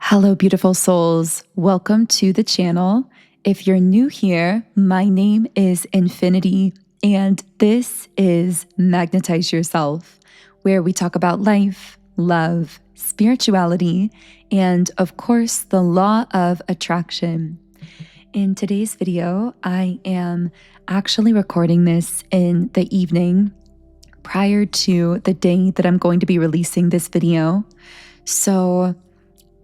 Hello, beautiful souls. Welcome to the channel. If you're new here, my name is Infinity, and this is Magnetize Yourself, where we talk about life, love, spirituality, and of course, the law of attraction. In today's video, I am actually recording this in the evening prior to the day that I'm going to be releasing this video. So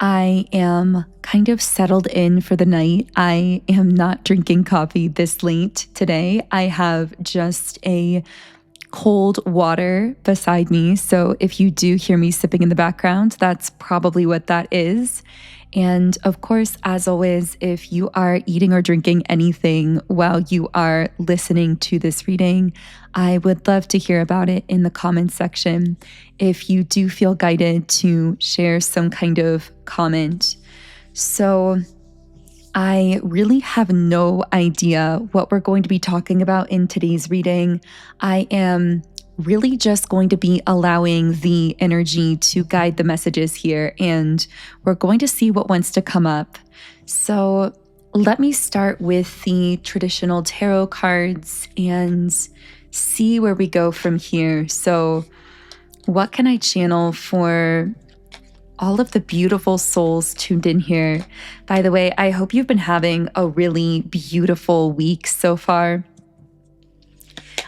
I am kind of settled in for the night. I am not drinking coffee this late today. I have just a cold water beside me. So if you do hear me sipping in the background, that's probably what that is. And of course, as always, if you are eating or drinking anything while you are listening to this reading, I would love to hear about it in the comments section. If you do feel guided to share some kind of comment. So I really have no idea what we're going to be talking about in today's reading. I am really just going to be allowing the energy to guide the messages here, and we're going to see what wants to come up. So let me start with the traditional tarot cards and see where we go from here. So what can I channel for all of the beautiful souls tuned in here? By the way, I hope you've been having a really beautiful week so far.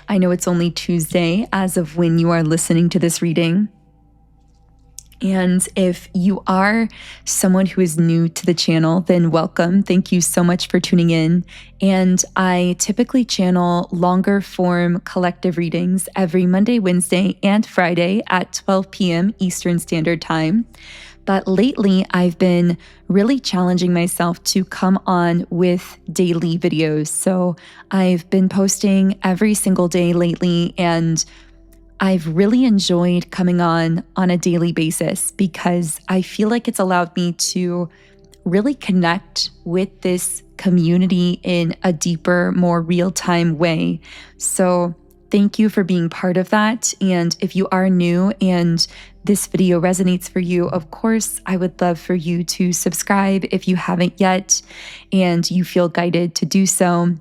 I know it's only Tuesday as of when you are listening to this reading. And if you are someone who is new to the channel, then welcome. Thank you so much for tuning in. And I typically channel longer form collective readings every Monday, Wednesday, and Friday at 12 p.m. Eastern Standard Time. But lately, I've been really challenging myself to come on with daily videos. So I've been posting every single day lately, and I've really enjoyed coming on a daily basis because I feel like it's allowed me to really connect with this community in a deeper, more real-time way. So thank you for being part of that. And if you are new and this video resonates for you, of course, I would love for you to subscribe if you haven't yet and you feel guided to do so.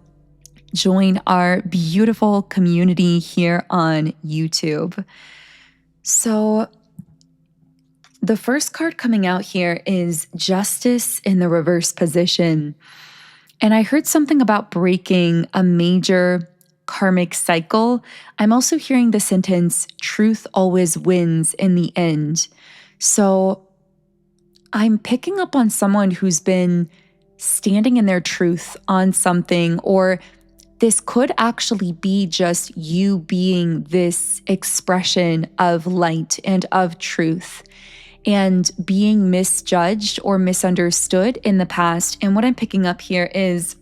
Join our beautiful community here on YouTube. So the first card coming out here is Justice in the reverse position. And I heard something about breaking a major karmic cycle. I'm also hearing the sentence, truth always wins in the end. So I'm picking up on someone who's been standing in their truth on something, or this could actually be just you being this expression of light and of truth and being misjudged or misunderstood in the past. And what I'm picking up here is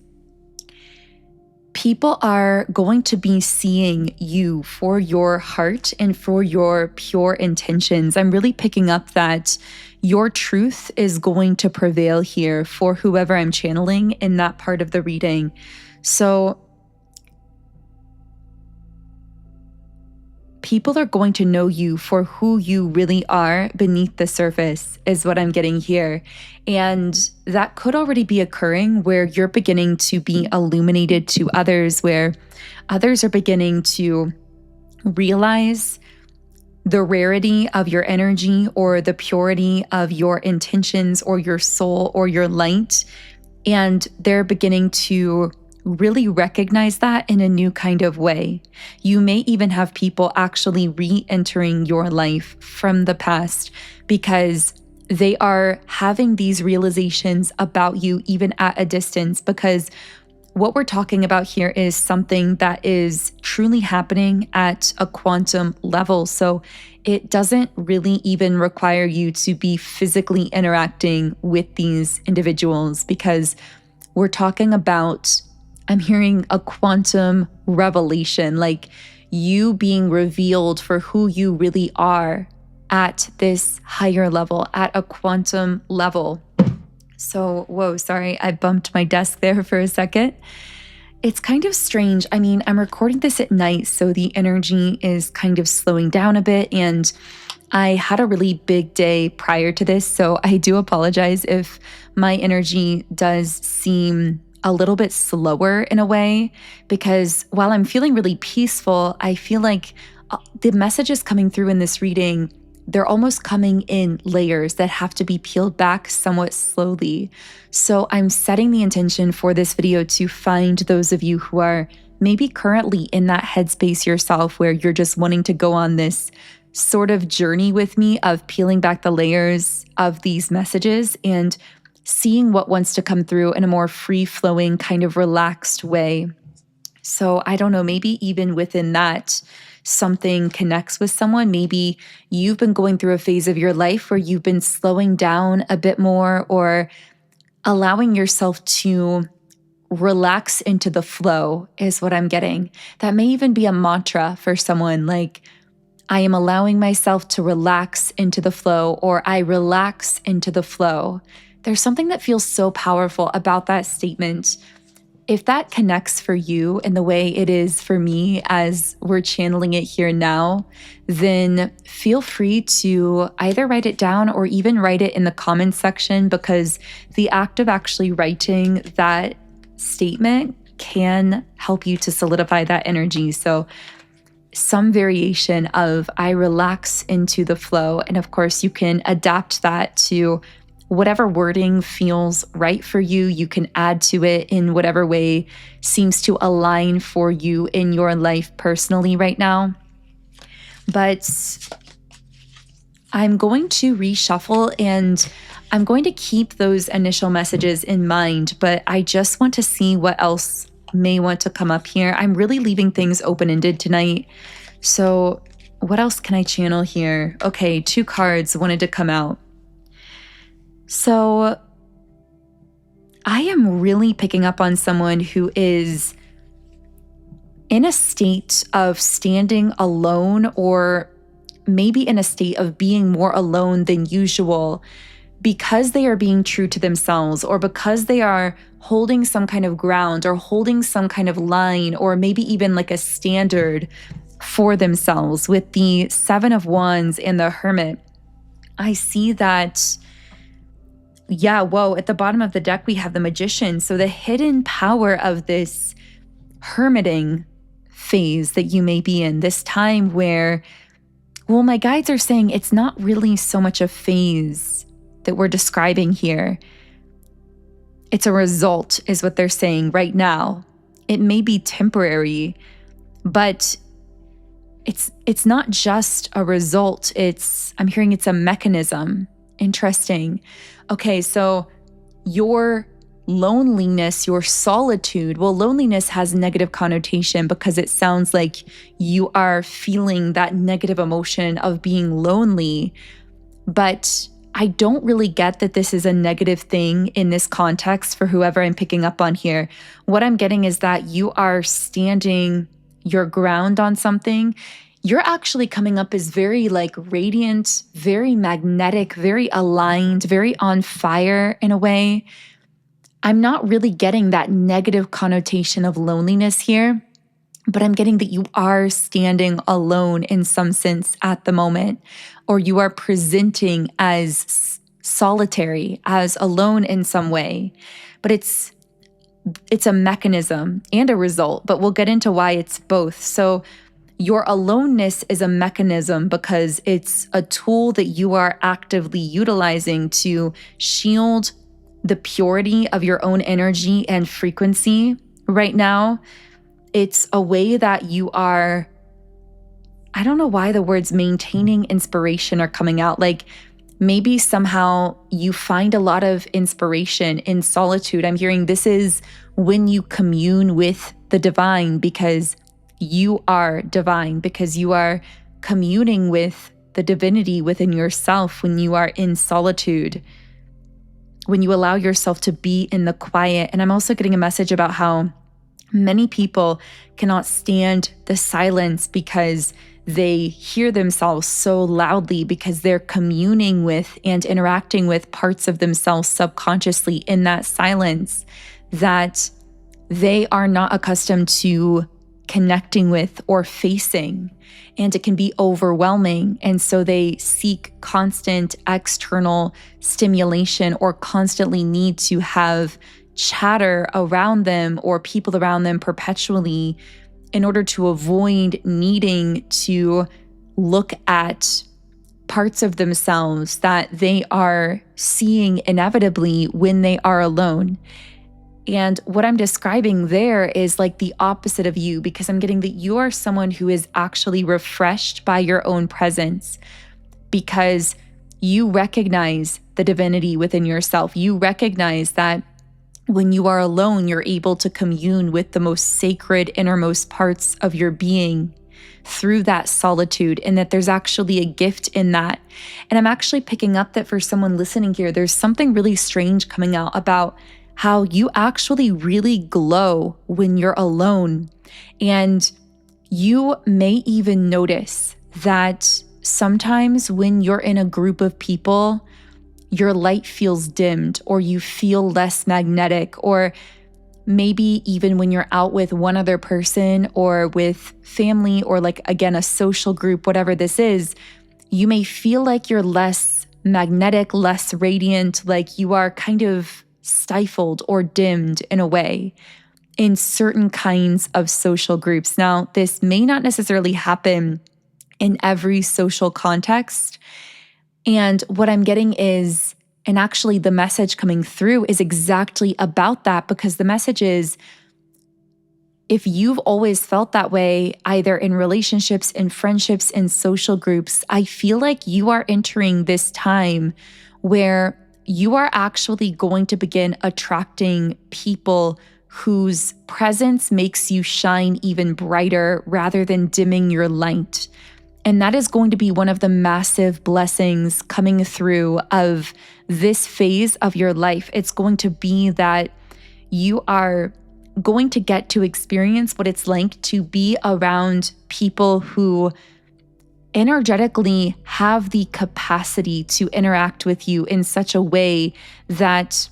people are going to be seeing you for your heart and for your pure intentions. I'm really picking up that your truth is going to prevail here for whoever I'm channeling in that part of the reading. So people are going to know you for who you really are beneath the surface is what I'm getting here. And that could already be occurring where you're beginning to be illuminated to others, where others are beginning to realize the rarity of your energy or the purity of your intentions or your soul or your light. And they're beginning to really recognize that in a new kind of way. You may even have people actually re-entering your life from the past because they are having these realizations about you even at a distance, because what we're talking about here is something that is truly happening at a quantum level. So it doesn't really even require you to be physically interacting with these individuals, because we're talking about, I'm hearing a quantum revelation, like you being revealed for who you really are at this higher level, at a quantum level. So, whoa, sorry, I bumped my desk there for a second. It's kind of strange. I mean, I'm recording this at night, so the energy is kind of slowing down a bit, and I had a really big day prior to this, so I do apologize if my energy does seem a little bit slower in a way, because while I'm feeling really peaceful, I feel like the messages coming through in this reading, they're almost coming in layers that have to be peeled back somewhat slowly. So I'm setting the intention for this video to find those of you who are maybe currently in that headspace yourself where you're just wanting to go on this sort of journey with me of peeling back the layers of these messages and seeing what wants to come through in a more free-flowing, kind of relaxed way. So I don't know, maybe even within that, something connects with someone. Maybe you've been going through a phase of your life where you've been slowing down a bit more or allowing yourself to relax into the flow is what I'm getting. That may even be a mantra for someone, like, I am allowing myself to relax into the flow, or I relax into the flow. There's something that feels so powerful about that statement. If that connects for you in the way it is for me as we're channeling it here now, then feel free to either write it down or even write it in the comments section, because the act of actually writing that statement can help you to solidify that energy. So some variation of I relax into the flow. And of course, you can adapt that to whatever wording feels right for you. You can add to it in whatever way seems to align for you in your life personally right now. But I'm going to reshuffle and I'm going to keep those initial messages in mind, but I just want to see what else may want to come up here. I'm really leaving things open-ended tonight. So what else can I channel here? Okay, 2 cards wanted to come out. So I am really picking up on someone who is in a state of standing alone, or maybe in a state of being more alone than usual, because they are being true to themselves, or because they are holding some kind of ground or holding some kind of line, or maybe even like a standard for themselves. With the 7 of Wands and the Hermit, I see that, at the bottom of the deck, we have the Magician. So the hidden power of this hermiting phase that you may be in, this time where, well, my guides are saying it's not really so much a phase that we're describing here. It's a result, is what they're saying right now. It may be temporary, but it's not just a result. I'm hearing it's a mechanism. Interesting. Okay, so your loneliness, your solitude, well, loneliness has negative connotation because it sounds like you are feeling that negative emotion of being lonely. But I don't really get that this is a negative thing in this context for whoever I'm picking up on here. What I'm getting is that you are standing your ground on something. You're actually coming up as very like radiant, very magnetic, very aligned, very on fire in a way. I'm not really getting that negative connotation of loneliness here, but I'm getting that you are standing alone in some sense at the moment, or you are presenting as solitary, as alone in some way. But it's a mechanism and a result, but we'll get into why it's both. So your aloneness is a mechanism because it's a tool that you are actively utilizing to shield the purity of your own energy and frequency right now. It's a way that you are, I don't know why the words maintaining inspiration are coming out. Like maybe somehow you find a lot of inspiration in solitude. I'm hearing this is when you commune with the divine, because you are divine, because you are communing with the divinity within yourself when you are in solitude, when you allow yourself to be in the quiet. And I'm also getting a message about how many people cannot stand the silence because they hear themselves so loudly, because they're communing with and interacting with parts of themselves subconsciously in that silence, that they are not accustomed to connecting with or facing, and it can be overwhelming. And so they seek constant external stimulation or constantly need to have chatter around them or people around them perpetually in order to avoid needing to look at parts of themselves that they are seeing inevitably when they are alone. And what I'm describing there is like the opposite of you, because I'm getting that you are someone who is actually refreshed by your own presence, because you recognize the divinity within yourself. You recognize that when you are alone, you're able to commune with the most sacred innermost parts of your being through that solitude, and that there's actually a gift in that. And I'm actually picking up that for someone listening here, there's something really strange coming out about how you actually really glow when you're alone. And you may even notice that sometimes when you're in a group of people, your light feels dimmed, or you feel less magnetic, or maybe even when you're out with one other person or with family or like, again, a social group, whatever this is, you may feel like you're less magnetic, less radiant, like you are kind of stifled or dimmed in a way in certain kinds of social groups. Now, this may not necessarily happen in every social context. And what I'm getting is, and actually the message coming through is exactly about that, because the message is, if you've always felt that way, either in relationships, in friendships, in social groups, I feel like you are entering this time where you are actually going to begin attracting people whose presence makes you shine even brighter rather than dimming your light. And that is going to be one of the massive blessings coming through of this phase of your life. It's going to be that you are going to get to experience what it's like to be around people who energetically have the capacity to interact with you in such a way that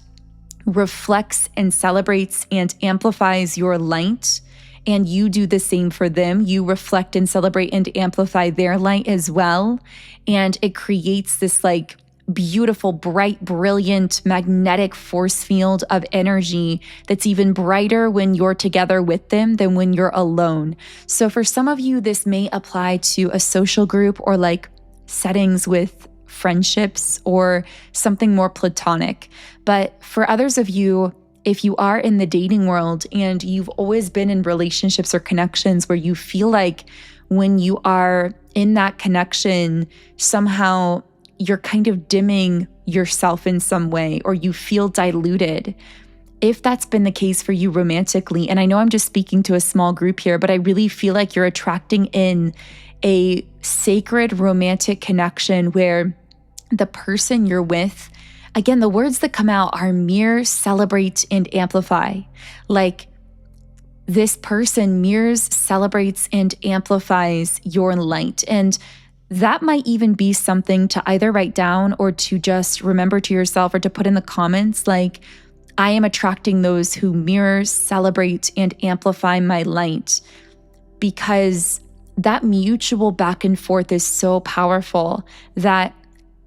reflects and celebrates and amplifies your light. And you do the same for them. You reflect and celebrate and amplify their light as well. And it creates this like beautiful, bright, brilliant, magnetic force field of energy that's even brighter when you're together with them than when you're alone. So for some of you, this may apply to a social group or like settings with friendships or something more platonic. But for others of you, if you are in the dating world and you've always been in relationships or connections where you feel like when you are in that connection, somehow you're kind of dimming yourself in some way, or you feel diluted. If that's been the case for you romantically, and I know I'm just speaking to a small group here, but I really feel like you're attracting in a sacred romantic connection where the person you're with, again, the words that come out are mirror, celebrate, and amplify. Like this person mirrors, celebrates, and amplifies your light. And that might even be something to either write down or to just remember to yourself or to put in the comments, like, I am attracting those who mirror, celebrate, and amplify my light, because that mutual back and forth is so powerful. That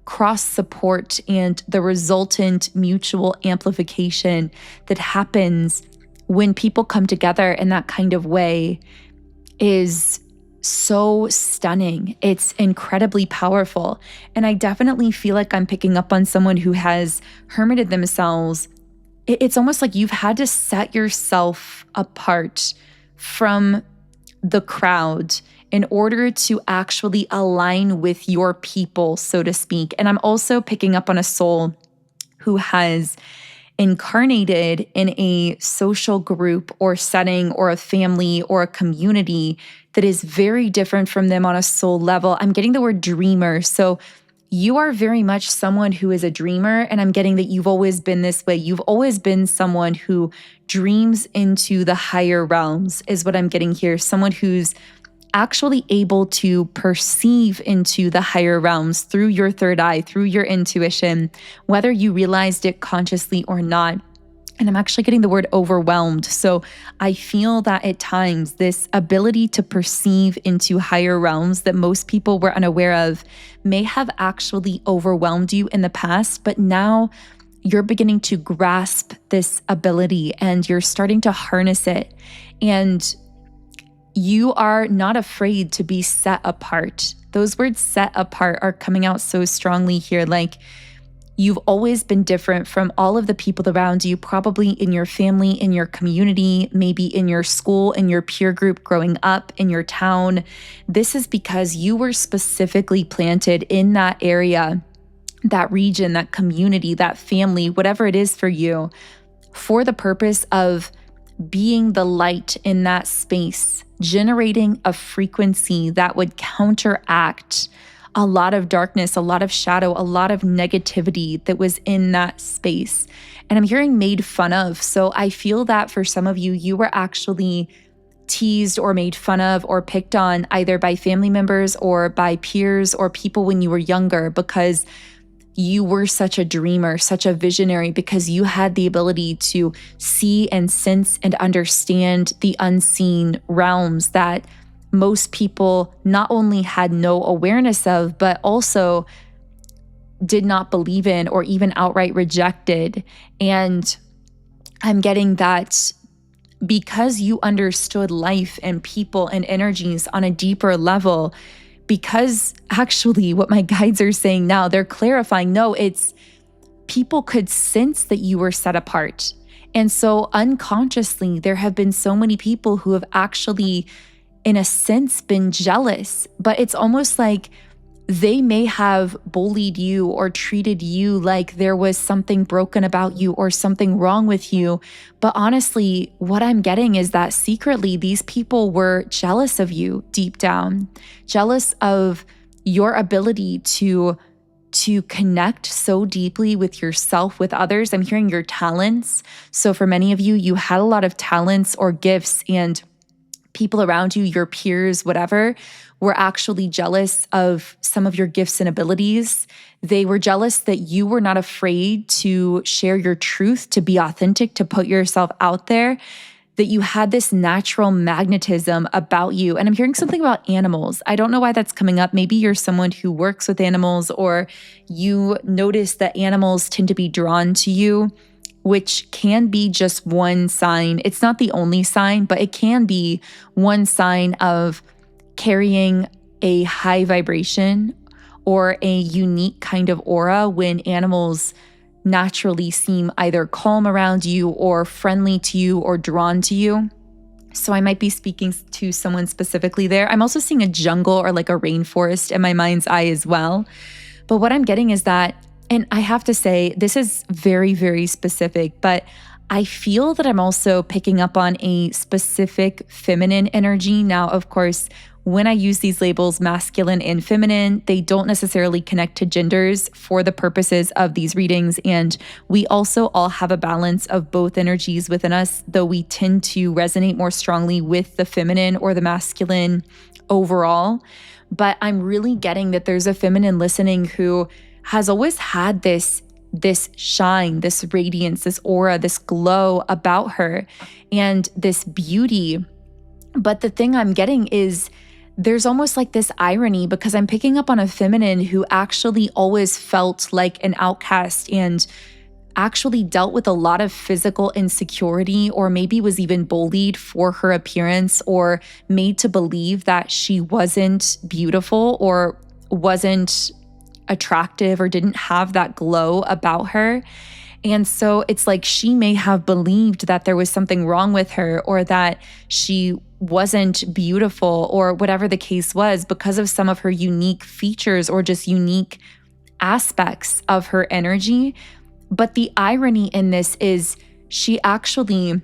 cross support and the resultant mutual amplification that happens when people come together in that kind of way is so stunning. It's incredibly powerful. And I definitely feel like I'm picking up on someone who has hermited themselves. It's almost like you've had to set yourself apart from the crowd in order to actually align with your people, so to speak. And I'm also picking up on a soul who has incarnated in a social group or setting or a family or a community that is very different from them on a soul level. I'm getting the word dreamer. So you are very much someone who is a dreamer, and I'm getting that you've always been this way. You've always been someone who dreams into the higher realms, is what I'm getting here. Someone who's actually able to perceive into the higher realms through your third eye, through your intuition, whether you realized it consciously or not. And I'm actually getting the word overwhelmed. So I feel that at times this ability to perceive into higher realms that most people were unaware of may have actually overwhelmed you in the past, but now you're beginning to grasp this ability and you're starting to harness it. And you are not afraid to be set apart. Those words set apart are coming out so strongly here. Like, you've always been different from all of the people around you, probably in your family, in your community, maybe in your school, in your peer group growing up, in your town. This is because you were specifically planted in that area, that region, that community, that family, whatever it is for you, for the purpose of being the light in that space, generating a frequency that would counteract a lot of darkness, a lot of shadow, a lot of negativity that was in that space. And I'm hearing made fun of. So I feel that for some of you, you were actually teased or made fun of or picked on either by family members or by peers or people when you were younger because you were such a dreamer, such a visionary, because you had the ability to see and sense and understand the unseen realms that most people not only had no awareness of, but also did not believe in or even outright rejected. And I'm getting that because you understood life and people and energies on a deeper level, because actually what my guides are saying now, they're clarifying, no, it's people could sense that you were set apart. And so unconsciously, there have been so many people who have actually, in a sense, been jealous, but it's almost like they may have bullied you or treated you like there was something broken about you or something wrong with you. But honestly, what I'm getting is that secretly these people were jealous of you deep down, jealous of your ability to connect so deeply with yourself, with others. I'm hearing your talents. So for many of you, you had a lot of talents or gifts, and people around you, your peers, whatever, were actually jealous of some of your gifts and abilities. They were jealous that you were not afraid to share your truth, to be authentic, to put yourself out there, that you had this natural magnetism about you. And I'm hearing something about animals. I don't know why that's coming up. Maybe you're someone who works with animals, or you notice that animals tend to be drawn to you, which can be just one sign. It's not the only sign, but it can be one sign of carrying a high vibration or a unique kind of aura when animals naturally seem either calm around you or friendly to you or drawn to you. So I might be speaking to someone specifically there. I'm also seeing a jungle or like a rainforest in my mind's eye as well. But what I'm getting is that, and I have to say, this is very, very specific, but I feel that I'm also picking up on a specific feminine energy. Now, of course, when I use these labels, masculine and feminine, they don't necessarily connect to genders for the purposes of these readings. And we also all have a balance of both energies within us, though we tend to resonate more strongly with the feminine or the masculine overall. But I'm really getting that there's a feminine listening who has always had this shine, this radiance, this aura, this glow about her, and this beauty. But the thing I'm getting is there's almost like this irony, because I'm picking up on a feminine who actually always felt like an outcast and actually dealt with a lot of physical insecurity, or maybe was even bullied for her appearance or made to believe that she wasn't beautiful or wasn't attractive or didn't have that glow about her. And so it's like she may have believed that there was something wrong with her, or that she wasn't beautiful, or whatever the case was, because of some of her unique features or just unique aspects of her energy. But the irony in this is she actually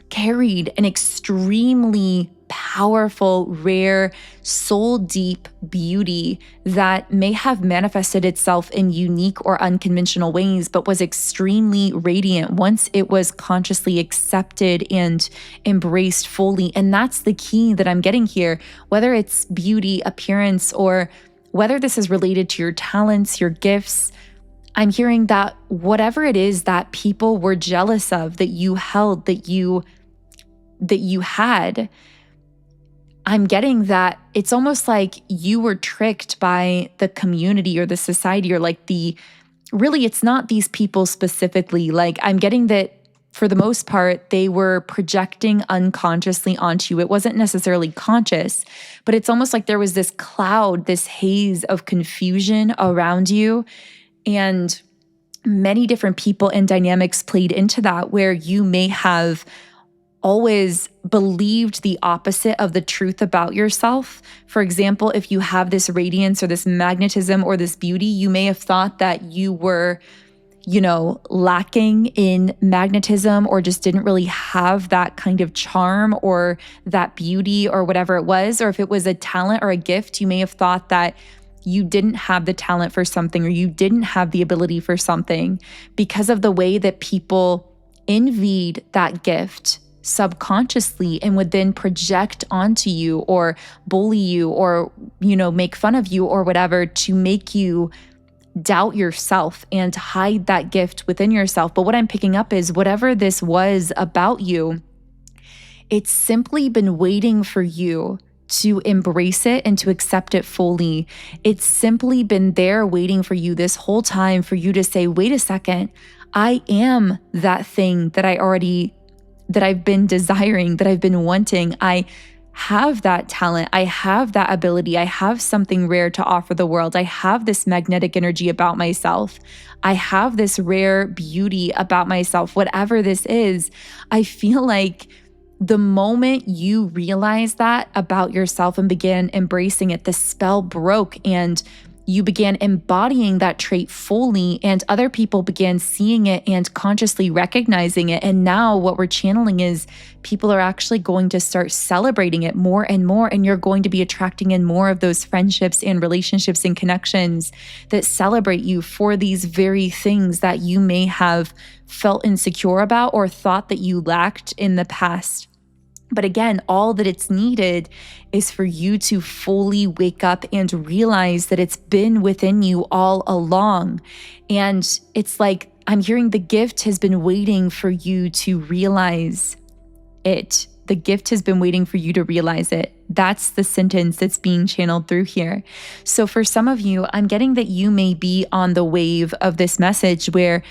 carried an extremely powerful, rare, soul-deep beauty that may have manifested itself in unique or unconventional ways, but was extremely radiant once it was consciously accepted and embraced fully. And that's the key that I'm getting here, whether it's beauty, appearance, or whether this is related to your talents, your gifts. I'm hearing that whatever it is that people were jealous of, that you held, that you had, I'm getting that it's almost like you were tricked by the community or the society, or like really, it's not these people specifically. Like, I'm getting that for the most part, they were projecting unconsciously onto you. It wasn't necessarily conscious, but it's almost like there was this cloud, this haze of confusion around you. And many different people and dynamics played into that, where you may have always believed the opposite of the truth about yourself. For example, if you have this radiance or this magnetism or this beauty, you may have thought that you were, lacking in magnetism, or just didn't really have that kind of charm or that beauty or whatever it was. Or if it was a talent or a gift, you may have thought that you didn't have the talent for something, or you didn't have the ability for something, because of the way that people envied that gift subconsciously and would then project onto you or bully you or, make fun of you or whatever, to make you doubt yourself and hide that gift within yourself. But what I'm picking up is whatever this was about you, it's simply been waiting for you to embrace it and to accept it fully. It's simply been there waiting for you this whole time, for you to say, wait a second, I am that thing that I've been desiring, that I've been wanting. I have that talent. I have that ability. I have something rare to offer the world. I have this magnetic energy about myself. I have this rare beauty about myself. Whatever this is, I feel like the moment you realize that about yourself and began embracing it, the spell broke and you began embodying that trait fully, and other people began seeing it and consciously recognizing it. And now what we're channeling is people are actually going to start celebrating it more and more, and you're going to be attracting in more of those friendships and relationships and connections that celebrate you for these very things that you may have felt insecure about or thought that you lacked in the past. But again, all that it's needed is for you to fully wake up and realize that it's been within you all along. And it's like, I'm hearing the gift has been waiting for you to realize it. The gift has been waiting for you to realize it. That's the sentence that's being channeled through here. So for some of you, I'm getting that you may be on the wave of this message where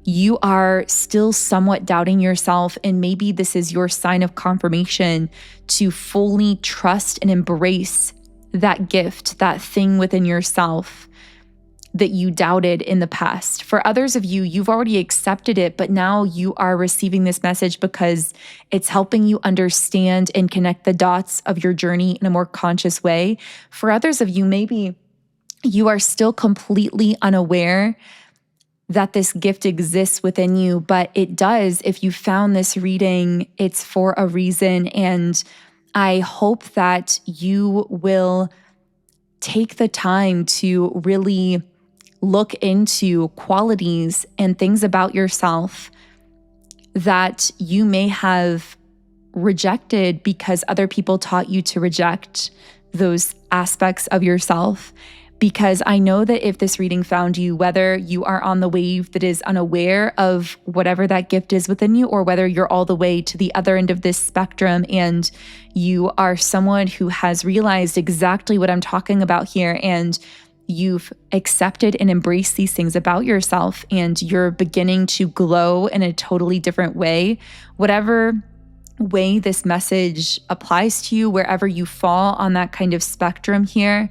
you are still somewhat doubting yourself, and maybe this is your sign of confirmation to fully trust and embrace that gift, that thing within yourself that you doubted in the past. For others of you, you've already accepted it, but now you are receiving this message because it's helping you understand and connect the dots of your journey in a more conscious way. For others of you, maybe you are still completely unaware that this gift exists within you, but it does. If you found this reading, it's for a reason. And I hope that you will take the time to really look into qualities and things about yourself that you may have rejected because other people taught you to reject those aspects of yourself. Because I know that if this reading found you, whether you are on the wave that is unaware of whatever that gift is within you, or whether you're all the way to the other end of this spectrum and you are someone who has realized exactly what I'm talking about here, and you've accepted and embraced these things about yourself, and you're beginning to glow in a totally different way, whatever way this message applies to you, wherever you fall on that kind of spectrum here,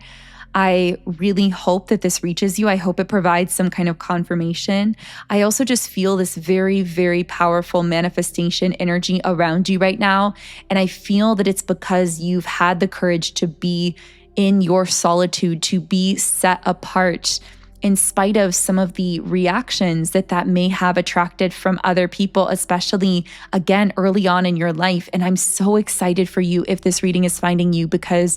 I really hope that this reaches you. I hope it provides some kind of confirmation. I also just feel this very, very powerful manifestation energy around you right now. And I feel that it's because you've had the courage to be in your solitude, to be set apart, in spite of some of the reactions that may have attracted from other people, especially, again, early on in your life. And I'm so excited for you if this reading is finding you, because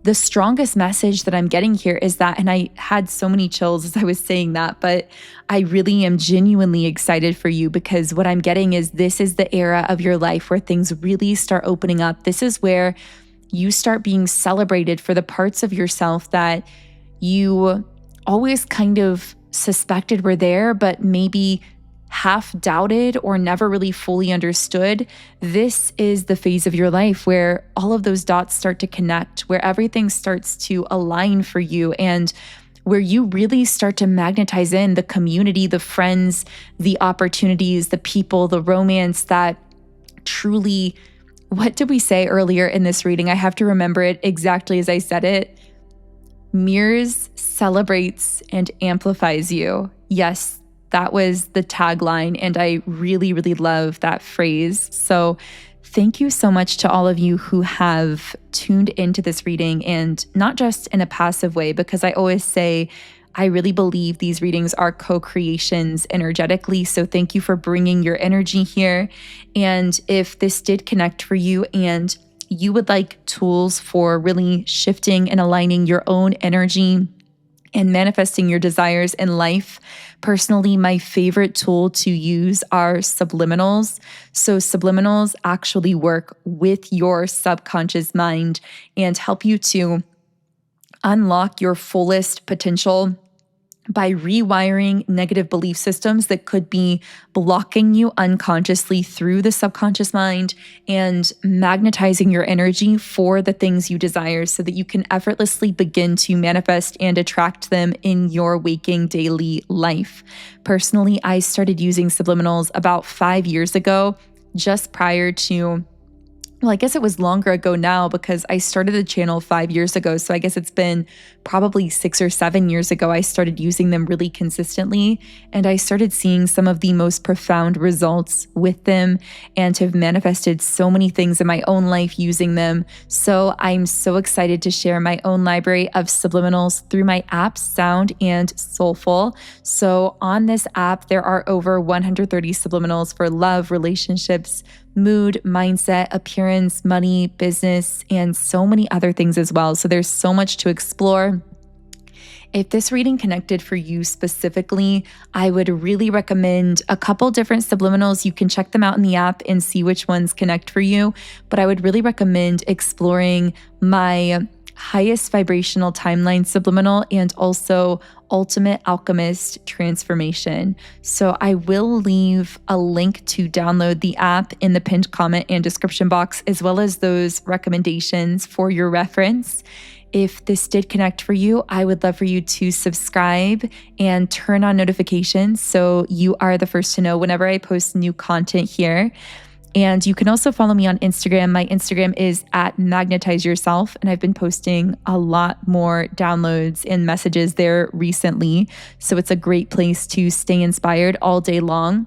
the strongest message that I'm getting here is that, and I had so many chills as I was saying that, but I really am genuinely excited for you, because what I'm getting is this is the era of your life where things really start opening up. This is where you start being celebrated for the parts of yourself that you always kind of suspected were there, but maybe half doubted or never really fully understood, this is the phase of your life where all of those dots start to connect, where everything starts to align for you, and where you really start to magnetize in the community, the friends, the opportunities, the people, the romance that truly, what did we say earlier in this reading? I have to remember it exactly as I said it. Mirrors, celebrates, and amplifies you. Yes, that was the tagline, and I really, really love that phrase. So thank you so much to all of you who have tuned into this reading, and not just in a passive way, because I always say I really believe these readings are co-creations energetically. So thank you for bringing your energy here. And if this did connect for you and you would like tools for really shifting and aligning your own energy and manifesting your desires in life, personally, my favorite tool to use are subliminals. So subliminals actually work with your subconscious mind and help you to unlock your fullest potential by rewiring negative belief systems that could be blocking you unconsciously through the subconscious mind, and magnetizing your energy for the things you desire so that you can effortlessly begin to manifest and attract them in your waking daily life. Personally, I started using subliminals about 5 years ago, just prior to, well, I guess it was longer ago now because I started the channel 5 years ago. So I guess it's been probably 6 or 7 years ago I started using them really consistently. And I started seeing some of the most profound results with them and have manifested so many things in my own life using them. So I'm so excited to share my own library of subliminals through my app, Sound and Soulful. So on this app, there are over 130 subliminals for love, relationships, mood, mindset, appearance, money, business, and so many other things as well. So there's so much to explore. If this reading connected for you specifically, I would really recommend a couple different subliminals. You can check them out in the app and see which ones connect for you. But I would really recommend exploring my Highest-Vibrational timeline subliminal and also Ultimate Alchemist transformation. So I will leave a link to download the app in the pinned comment and description box, as well as those recommendations for your reference. If this did connect for you, I would love for you to subscribe and turn on notifications so you are the first to know whenever I post new content here. And you can also follow me on Instagram. My Instagram is @magnetizeyourself, and I've been posting a lot more downloads and messages there recently. So it's a great place to stay inspired all day long.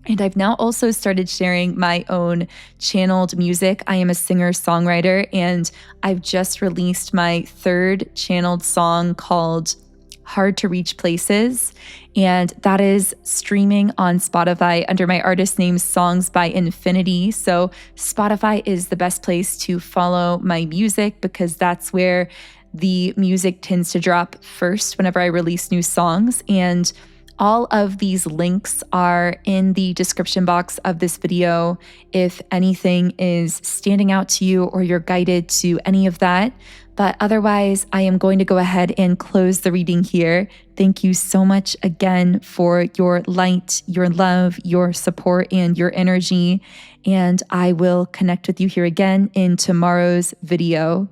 And I've now also started sharing my own channeled music. I am a singer-songwriter, and I've just released my 3rd channeled song called Hard to Reach Places, and that is streaming on Spotify under my artist name Songs by Infinity. So Spotify is the best place to follow my music because that's where the music tends to drop first whenever I release new songs. And all of these links are in the description box of this video if anything is standing out to you or you're guided to any of that. But otherwise, I am going to go ahead and close the reading here. Thank you so much again for your light, your love, your support, and your energy. And I will connect with you here again in tomorrow's video.